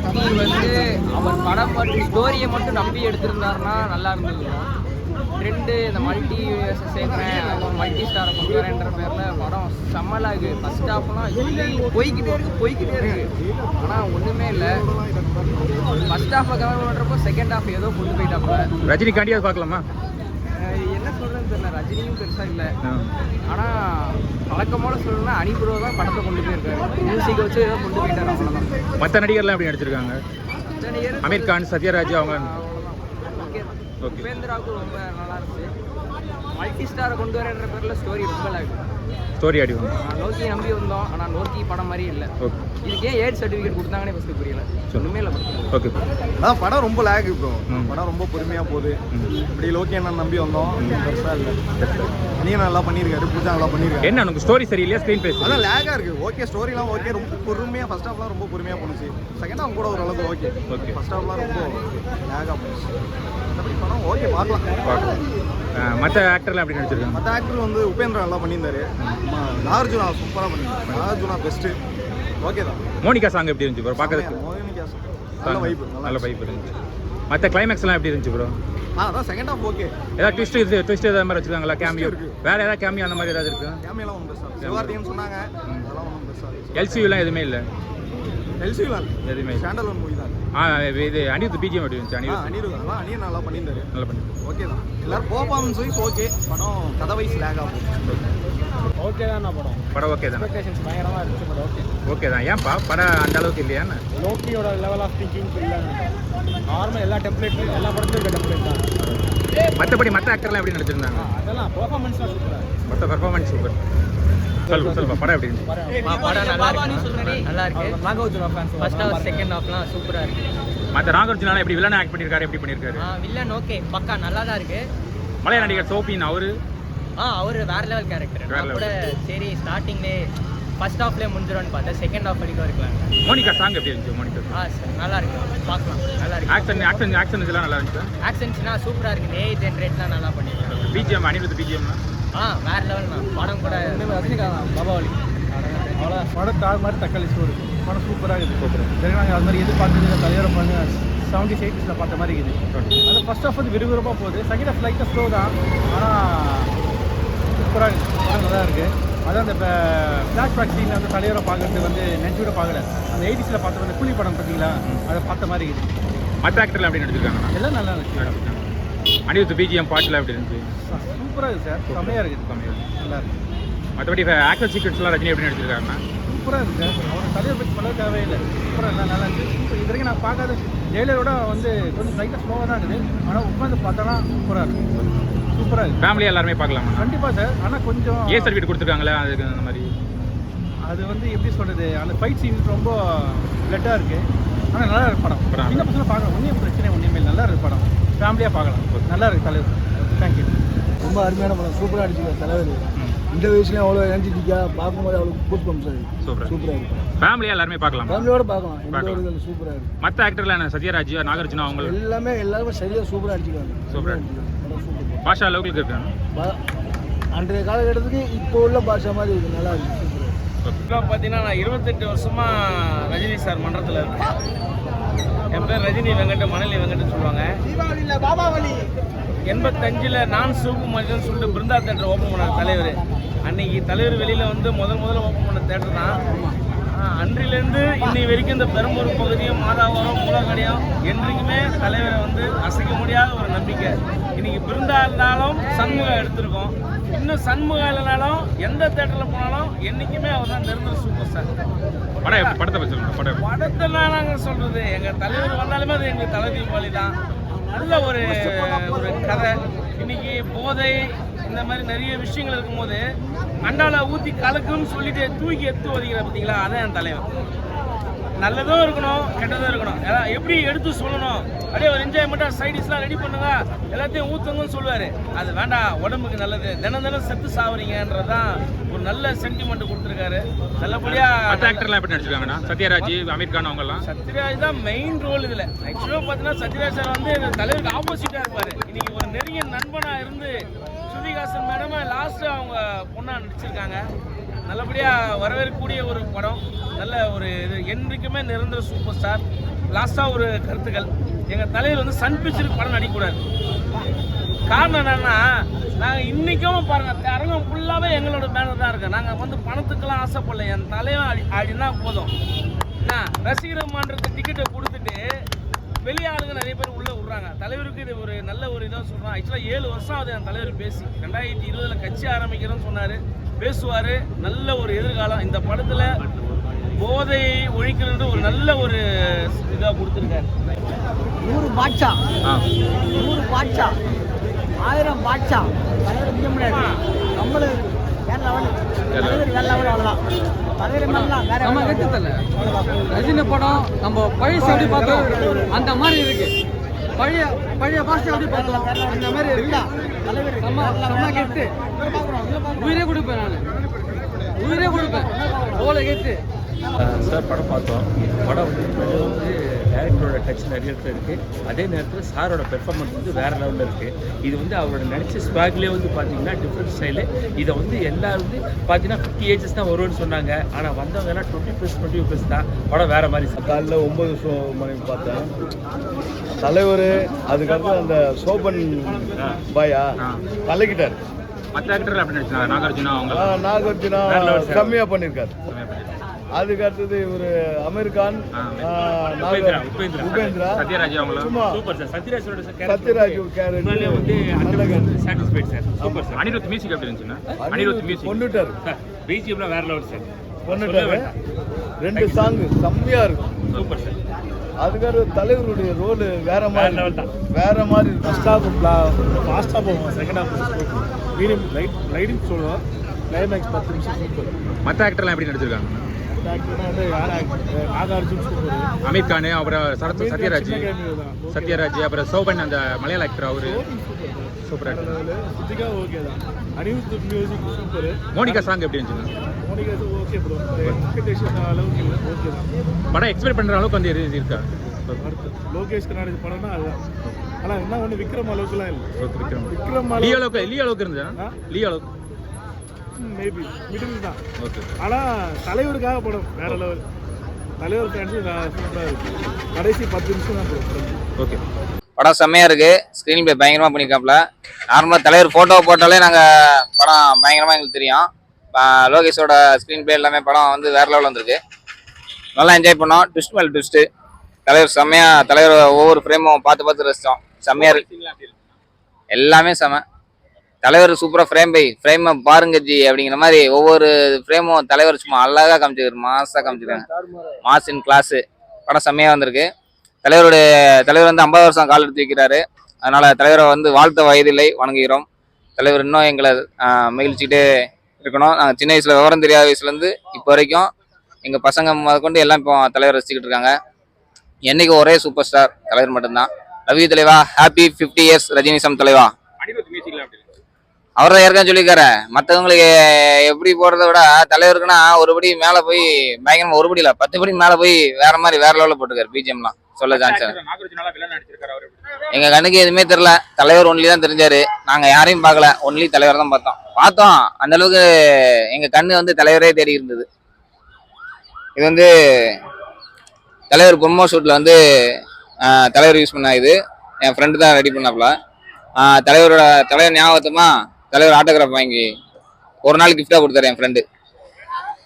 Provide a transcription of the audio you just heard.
கார்த்தி வந்து அவர் படம் மட்டும் ஸ்டோரியை மட்டும் நம்பி எடுத்திருந்தாருன்னா நல்லா இருந்திருக்கும். ட்ரெண்டு இந்த மல்டி சேர்க்குறேன் மல்டி ஸ்டாரை கொண்டு வரேன்ற பேரில் படம் செம்மலாக இருக்குது. ஃபஸ்ட் ஹாஃப்லாம் போய்கிட்டே இருக்குது. ஆனால் ஒன்றுமே இல்லை. ஃபஸ்ட் ஹாஃபை கவர் பண்ணுறப்போ செகண்ட் ஹாஃப் ஏதோ கொண்டு போயிட்டாப்ப. ரஜினிகாண்டியாக பார்க்கலாமா? என்ன சொல்கிறேன்னு தெரியல. ரஜினியும் பெருசாக இல்லை. ஆனால் வழக்கமோட சொல்லணும்னா அனிபுரோ தான் படத்தை கொண்டு போயிருக்காரு. மியூசிக்கை வச்சு ஏதோ கொண்டு போயிட்டார், அவ்வளோதான். மற்ற நடிகர்லாம் எப்படி நடிச்சிருக்காங்க? அமீர் கான், சத்யராஜ் அவங்க உபேந்திராவுக்கு ரொம்ப நல்லா இருந்துச்சு. மல்டி ஸ்டாரை கொண்டு வரேன்ற பேரில் ஸ்டோரி ரொம்ப ஸ்டோரி அடி நோக்கி நம்பி வந்தோம். ஆனால் நோக்கி படம் மாதிரி இல்லை. இதுக்கே ஏட் சர்டிஃபிகேட் கொடுத்தாங்கன்னே ஃபஸ்ட்டு புரியல. ஒன்றுமே இல்லை. ஓகே, அதான் படம் ரொம்ப லேக் இப்போ. படம் ரொம்ப பொறுமையாக போகுது. இப்படி லோக்கி என்ன நம்பி வந்தோம், பெருசாக இல்லை. நீங்க நல்லா பண்ணியிருக்காரு, பூஜா நல்லா பண்ணியிருக்காரு. என்ன உனக்கு ஸ்டோரி சரியில்லையா? ஸ்க்ரீன் பிளே அதான் லேக்காக இருக்குது. ஓகே, ஸ்டோரிலாம் ஓகே, ரொம்ப பொறுமையாக ஃபஸ்ட் ஹாஃப்லாம் ரொம்ப பொறுமையாக போணுச்சு. செகண்ட் ஹாஃப் கூட ஓரளவுக்கு ஓகே. ஃபஸ்ட் ஹாஃப்லாம் ரொம்ப லேக்காக போணுச்சு. மற்றபடி படம் ஓகே, பார்க்கலாம். மற்ற ஆக்டர்லாம் எப்படி நடிச்சிருக்காங்க? மற்ற ஆக்டர் வந்து உபேந்திரா நல்லா பண்ணியிருந்தாரு. நாகார்ஜுனா சூப்பராக பண்ணியிருந்தாரு. நாகார்ஜுனா பெஸ்ட்டு. ஓகே தான். மோனிகா சாங் எப்படி இருந்துச்சு ப்ரோ? பார்க்கறதுக்கு மோனிகா நல்ல வைப் இருந்துச்சு. மற்ற கிளைமேக்ஸ்லாம் எப்படி இருந்துச்சு ப்ரோ? அதான் செகண்ட் ஹாஃப் ஓகே. ஏதாவது ட்விஸ்ட் ஏதாவது மாதிரி வச்சுருக்காங்களா? கேமியோ வேற ஏதாவது கேமியோ அந்த மாதிரி ஏதாவது இருக்கு? கேமியோலாம் ஒன்றும் பெருசாக சிவார்த்தின்னு சொன்னாங்க. அதெல்லாம் ஒன்றும் பெருசாக. எல்சியூலாம் எதுவுமே இல்லை. எல்சியூலாம் எதுவுமே ஸ்டாண்டல் ஒன் மூவி தான். இது அனிருத் பிஜிஎம் எப்படி இருந்துச்சு? அனிருத் நல்லா பண்ணியிருந்தாரு. நல்லா பண்ணி ஓகே தான். எல்லாரும் பர்ஃபார்மன்ஸ் வைஸ் ஓகே. படம் கதை வைஸ் லேக் ஆகும். ஓகே தான் படம் ஓகே தான். எக்ஸ்பெக்டேஷன்ஸ் பயங்கரமாக இருந்துச்சு. படம் ஓகே தான். ஏன்ப்பா படம் அந்த அளவுக்கு இல்லையான்னு? லோக்கியோட லெவல் ஆஃப் திங்கிங் இல்லை. நார்மல் எல்லா டெம்ப்ளேட்லையும் எல்லா படத்துலையும் இருக்க டெம்ப்ளேட் தான். மற்றபடி மற்ற ஆக்டர்லாம் எப்படி நடிச்சிருந்தாங்க? அதெல்லாம் பெர்ஃபார்மன்ஸ்லாம் சூப்பராக. மற்ற பெர்ஃபார்மன்ஸ் சூப்பர். சொல்லுப்பா படம் எப்படி இருந்துச்சு? படம் நல்லா இருக்கு. Nagarjuna fans first half second ஹாஃப்லாம் சூப்பராக இருக்கு. மற்ற நாகார்ஜுனா எப்படி வில்லன் ஆக்ட் பண்ணியிருக்காரு? எப்படி பண்ணியிருக்காரு? வில்லன் ஓகே, பக்கா நல்லா தான் இருக்கு. மலையாள நடிகர் சோபின் அவரு அவரு வேற லெவல் கேரக்டர். நான் கூட சரி ஸ்டார்டிங்லேயே ஃபர்ஸ்ட் ஹாஃப்லேயே முடிஞ்சிடும்னு பார்த்தேன். செகண்ட் ஹாஃப் வரைக்கும் இருக்கலாம். மோனிகா சாங் எப்படி இருந்துச்சு? மோனிகா சார் நல்லா இருக்கு, பார்க்கலாம். நல்லா இருக்கு. ஆக்ஷன் இதெல்லாம் நல்லா இருந்துச்சு. ஆக்ஷன்ஸ்னா சூப்பராக இருக்கு. ஏஐ ஜென்ரேட்லாம் நல்லா பண்ணியிருக்காங்க. பிஜிஎம் அனிருத் பிஜிஎம்லாம் வேற லெவல் தான். படம் கூட ரஜினிகாந்த் பாபாவலி அவ்வளோ படம் தாழ் மாதிரி தக்காளி ஸ்டோரி. படம் சூப்பராக இருக்குது. நாங்கள் அது மாதிரி எதிர்பார்த்தது தலைவரை பண்ண 70s 80s பார்த்த மாதிரி இருக்குது. அது ஃபர்ஸ்ட் ஆஃப் வந்து விறுவிறுப்பாக போகுது. செகண்ட் ஆஃப் லைட்டாக ஸ்லோ தான். ஆனால் சூப்பராக இருக்குது. படம் நல்லா இருக்குது. அதான் அந்த ஃப்ளாஷ்பேக் சீனில் வந்து தலைவரை பார்க்கறது வந்து நினச்சி கூட பார்க்கல. அந்த 80s பார்த்த வந்து கூலி படம் பார்த்தீங்களா, அதை பார்த்த மாதிரி இருக்குது. மற்ற ஆக்டர்லாம் எப்படி நடிச்சிருக்காங்க? எல்லாம் நல்லா இருந்துச்சு. அனிருத் பிஜிஎம் பாட்டுலாம் எப்படி இருந்துச்சு? சூப்பராக இருக்குது சார். செம்மையாக இருக்குது. நல்லா இருக்குது. மற்றபடி ஆக்டர் சீக்வன்ஸ்லாம் ரஜினி எப்படி நடிச்சிருக்காங்க? சூப்பராக இருக்குது சார். அவரோட தலைவர் பற்றி சொல்ல தேவையில்லை. சூப்பராக இல்லை, நல்லா இருந்துச்சு. இது வரைக்கும் நான் பார்க்காத ஜெயிலரோட வந்து கொஞ்சம் லைட்டாக ஸ்லோவாக தான் இருக்குது. ஆனால் உட்காந்து பார்த்தோன்னா சூப்பராக இருக்குது. சூப்பராக இருக்குது. ஃபேமிலியாக எல்லாருமே பார்க்கலாமா? கண்டிப்பாக சார். ஆனால் கொஞ்சம் ஏ சர்டிஃபிகேட் கொடுத்துருக்காங்களே அதுக்கு அந்த மாதிரி அது வந்து எப்படி சொல்கிறது, அந்த ஃபைட் சீன் ரொம்ப பிளட்டாக இருக்குது. ஆனால் நல்லா இருக்கு படம். சின்ன பசங்க பார்க்கலாம். ஒன்றும் பிரச்சனை ஒன்றுமே நல்லா இருக்குது படம். ஃபேமிலியாக பார்க்கலாம். நல்லா இருக்குது தலைவர். தேங்க்யூ. ரொம்ப அருமையான படம். சூப்பராக அடிச்சுருக்காரு தலைவர். இந்த வயசுலேயும் அவ்வளோ எனர்ஜெட்டிக்கா பார்க்கும்போது அவ்வளோ கூஸ் பண்ணுறாரு. சூப்பராக இருக்குது. ஃபேமிலியாக எல்லாருமே பார்க்கலாம். ஃபேமிலியோட பார்க்கலாம். எந்த சூப்பராக இருக்குது. மற்ற ஆக்டர்லாம் என்ன சத்யராஜ், நாகார்ஜுனா அவங்க எல்லாருமே சரியாக சூப்பராக அடிச்சுக்காங்க. சூப்பராக பாஷா அளவுக்கு இருக்காங்க. அன்றைய காலகட்டத்துக்கு இப்போ உள்ள பாஷா மாதிரி இருக்குது. நல்லா இருக்குது. இப்போ பார்த்தீங்கன்னா நான் 28 வருஷமாக ரஜினி சார் மன்றத்தில் இருக்கேன். என் பேர் ரஜினி வெங்கட், மணலி வெங்கட்னு சொல்லுவாங்க. 85 நான் சிவப்பு மனிதன் சொல்லிட்டு பிருந்தா தேட்டர் ஓப்பன் பண்ண தலைவர். அன்னைக்கு தலைவர் வெளியில் வந்து முதல்ல ஓப்பன் பண்ண தேட்டர் தான். அன்றிலேருந்து இன்னை வரைக்கும் இந்த பெரம்பூர் பகுதியும் மாதாவரம் மூலக்கடையும் என்றைக்குமே தலைவரை வந்து அசைக்க முடியாத ஒரு நம்பிக்கை. இன்னைக்கு பிருந்தா இருந்தாலும் சண்முகம் எடுத்திருக்கோம். இன்னும் சண்முகம் இல்லைனாலும் எந்த தேட்டரில் போனாலும் என்றைக்குமே அவர் தான் நிரந்தர சூப்பர் ஸ்டார். படத்தை நாங்கள் சொல்கிறது எங்கள் தலைவர் வந்தாலுமே அது எங்கள் தலை தீபாவளி தான். நல்ல ஒரு கதை. இன்னைக்கு போதை இந்த மாதிரி நிறைய விஷயங்கள் இருக்கும்போது அண்டால ஊற்றி கலக்குன்னு சொல்லிட்டு தூக்கி எடுத்து ஒதுக்கிற பார்த்தீங்களா, அதான் என் தலைவர். நல்லதும் இருக்கணும், கெட்டதும் இருக்கணும். எப்படி எடுத்து சொல்லணும், அப்படியே ஒரு என்ஜாய்மெண்ட்டாக சைடிஷ்லாம் ரெடி பண்ணுங்க, எல்லாத்தையும் ஊற்றுங்கன்னு சொல்லுவார். அது வேண்டாம், உடம்புக்கு நல்லது, தினம் செத்து சாவறீங்கன்றதான் ஒரு நல்ல சென்டிமெண்ட் கொடுத்துருக்காரு. நல்லபடியாக மற்ற ஆக்டர்லாம் எப்படி நடிச்சிருக்காங்கண்ணா? சத்யராஜ், அமீர் கான் அவங்கலாம். சத்யராஜ் தான் மெயின் ரோல் இதில். ஆக்சுவலாக பார்த்தீங்கன்னா சத்யராஜ் சார் வந்து தலைவருக்கு ஆப்போசிட்டாக இருப்பார். இன்னைக்கு ஒரு நெருங்கிய நண்பனாக இருந்து ஸ்ருதிஹாசன் மேடமை லாஸ்ட்டு அவங்க பொண்ணாக நடிச்சிருக்காங்க. நல்லபடியாக வரவேற்கக்கூடிய ஒரு படம். நல்ல ஒரு இது என்றைக்குமே நிரந்தர சூப்பர் ஸ்டார். லாஸ்ட்டாக ஒரு கருத்துக்கள், எங்கள் தலைவர் வந்து சன் பிக்சருக்கு படம் நடிக்கக்கூடாது. காரணம் என்னன்னா, நாங்கள் இன்றைக்கும் பாருங்கள் அரங்கம் ஃபுல்லாகவே எங்களோட பேனர் தான் இருக்குது. நாங்கள் வந்து பணத்துக்கெல்லாம் ஆசைப்படல, என் தலைவன் அப்படின்னா போதும். ரசிகர் மன்றத்துக்கு டிக்கெட்டை கொடுத்துட்டு வெளியே ஆளுங்க நிறைய பேர் உள்ளே விட்றாங்க. தலைவருக்கு இது ஒரு நல்ல ஒரு இதாக சொல்கிறோம். ஆக்சுவலாக 7 வருஷம் ஆகுது என் தலைவர் பேசி. 2020 கட்சி ஆரம்பிக்கிறேன்னு சொன்னார், பேசுவார். நல்ல ஒரு எதிர்காலம் இந்த படத்தில் போதையை ஒழிக்கிறது ஒரு நல்ல ஒரு இதாக கொடுத்துருக்காரு. 100 பாட்சா 100 பாட்சா 1000 பாட்சா தலைவர் முடிய முடியாது. நம்மளு வேற லெவல் தலைவர் வேற லெவல். அவ்வளோதான் தலைவர் மாதிரிலாம் வேற நம்ம கட்டுத்தல ரஜினி படம் நம்ம பழைய அப்படி பார்த்தோம் அந்த மாதிரி இருக்கு. பழைய பழைய பாஷை அப்படி பார்த்தோம் அந்த மாதிரி இருக்கா தலைவர் நம்ம கெட்டு உயிரே கொடுப்பேன். நான் உயிரே கொடுப்பேன் அவ்வளோ கெட்டு. சார் படம் பார்த்தோம். படம் வந்து டேரக்டரோட டச் நிறைய இருக்குது. அதே நேரத்தில் சாரோட பெர்ஃபார்மன்ஸ் வந்து வேறு லெவலில் இருக்குது. இது வந்து அவரோட நடிச்ச ஸ்வாக்லேயே வந்து பார்த்தீங்கன்னா டிஃப்ரெண்ட் ஸ்டைலு. இதை வந்து எல்லாரும் வந்து பார்த்தீங்கன்னா 50 ஏஜஸ் தான் வரும்னு சொன்னாங்க. ஆனால் வந்தவங்க எல்லாம் 20+20+ தான். படம் வேறு மாதிரி. காலையில் 9 மணிக்கு பார்த்தேன். தலைவர் அதுக்கப்புறம் அந்த சோபன் பாயா கலக்கிட்டார். மற்ற ஆக்டர் அப்படி நடிச்சாங்க. நாகார்ஜுனா கம்மியாக பண்ணியிருக்காரு. அதுக்கு அடுத்தது ஒரு அமீர்கான், உபேந்திரா, சத்யராஜ் அவங்கள சூப்பர் சார். சத்யராஜ் கேரக்டர் வந்து நல்ல character. Satisfied sir. Super sir. Anirudh music எப்படி இருந்துச்சுன்னா? அனிருத் மியூசிக் கொண்டுட்டாரு. பிஜிஎம்ல வேற லெவல் சார். கொண்டுட்டாரு. 2 சாங் செம்மையா இருக்கும். Super sir. அதுக்காக தலைவருடைய ரோல் வேற மாதிரி லெவல் தான். வேற மாதிரி ஃபர்ஸ்ட் ஹாஃப் ஃபாஸ்ட்டாக போகும், செகண்ட் ஹாஃப் மீடியம் லைட்டிங் சொல்லுவோம். கிளைமேக்ஸ் 10 நிமிஷம் சூப்பர். மற்ற ஆக்டர்லாம் எப்படி நடிச்சிருக்காங்க? நாகார்ஜுன் சூப்பர், அமீர் கான், அப்புறம் சத்யராஜ், அப்புறம் சோபன் அந்த மலையாள ஆக்டர் அவரு சூப்பர் ஆக்டர். சித்திகா ஓகே தான். Anirudh music super. Monica song எப்படி இருந்துச்சு? மோனிகா ஓகே ப்ரோ, எக்ஸ்பெக்டேஷன் அளவுக்கு இல்லை, ஓகே தான். படம் எக்ஸ்பெக்ட் பண்ணுற அளவுக்கு வந்து இருக்கா? லோகேஷ் கர்நாடக படம்னா அதுதான். ஆனால் என்ன ஒன்று விக்ரம் அளவுக்குலாம் இல்லை. விக்ரம் லீ அளவுக்கு இருந்துச்சா? லீ அளவுக்கு மேபி மிடில் தான். ஓகே. ஆனால் தலைவருக்காக படம் வேற லெவல். தலைவர் ஃபேன்ஸு சூப்பராக இருக்கு. கடைசி 10 நிமிஷம் தான் படம். ஓகே. படம் செம்மையாக இருக்குது. ஸ்க்ரீன் ப்ளே பயங்கரமாக பண்ணியிருக்காப்புல. நார்மலாக தலைவர் ஃபோட்டோ போட்டாலே நாங்கள் படம் பயங்கரமாக எங்களுக்கு தெரியும். லோகேஷோட ஸ்க்ரீன் ப்ளே எல்லாமே படம் வந்து வேறு லெவலில் வந்திருக்கு. நல்லா என்ஜாய் பண்ணோம். ட்விஸ்ட் மேலே ட்விஸ்ட்டு. தலைவர் செம்மையாக, தலைவர் ஒவ்வொரு ஃப்ரேமும் பார்த்து ரசித்தோம். செம்மையாக இருக்கு, எல்லாமே செம்ம. தலைவர் சூப்பராக ஃப்ரேமை பாருங்க ஜி அப்படிங்கிற மாதிரி ஒவ்வொரு ஃப்ரேமும் தலைவர் சும்மா அழகாக காமிச்சிருக்காரு. மாசாக காமிச்சிருக்காங்க. மாஸ் இன் கிளாஸு. படம் செம்மையாக வந்திருக்கு. தலைவர் வந்து 50 வருஷம் கால் எடுத்து வைக்கிறாரு. அதனால் தலைவரை வந்து வாழ்த்த வயதில்லை, வணங்குகிறோம். தலைவர் இன்னும் எங்களை மகிழ்ச்சிக்கிட்டே இருக்கணும். நாங்கள் சின்ன வயசில் விவரம் தெரியாத வயசுலேருந்து இப்போ வரைக்கும் எங்கள் பசங்க முதற்கொண்டு எல்லாம் இப்போ தலைவர் ரசிச்சுக்கிட்டு இருக்காங்க. என்னைக்கு ஒரே சூப்பர் ஸ்டார் தலைவர் மட்டும்தான். ரவி தலைவா, ஹாப்பி 50 இயர்ஸ் ரஜினிசம் தலைவா. அவர் தான் ஏற்கனவே சொல்லியிருக்காரு. மற்றவங்களுக்கு எப்படி போகிறத விட தலைவருக்குன்னா ஒருபடி மேலே போய் பயங்கரமாக, ஒருபடி இல்லை 10 படி மேலே போய் வேற மாதிரி வேற லெவலில் போட்டுருக்காரு. பிஜிஎம்லாம் சொல்ல சான்ஸ். எங்கள் கண்ணுக்கு எதுவுமே தெரில. தலைவர் ஒன்லி தான் தெரிஞ்சாரு. நாங்கள் யாரையும் பார்க்கல, ஒன்லி தலைவர் தான் பார்த்தோம். அந்த அளவுக்கு எங்கள் கண்ணு வந்து தலைவரே தேடி இருந்தது. இது வந்து தலைவர் ப்ரொமோ ஷூட்டில் வந்து தலைவர் யூஸ் பண்ண இது என் ஃப்ரெண்டு தான் ரெடி பண்ணாப்புல. தலைவர் ஞாபகத்தமாக தலைவர் ஆட்டோகிராஃப் வாங்கி ஒரு நாள் கிஃப்டாக கொடுத்தாரு என் ஃப்ரெண்டு.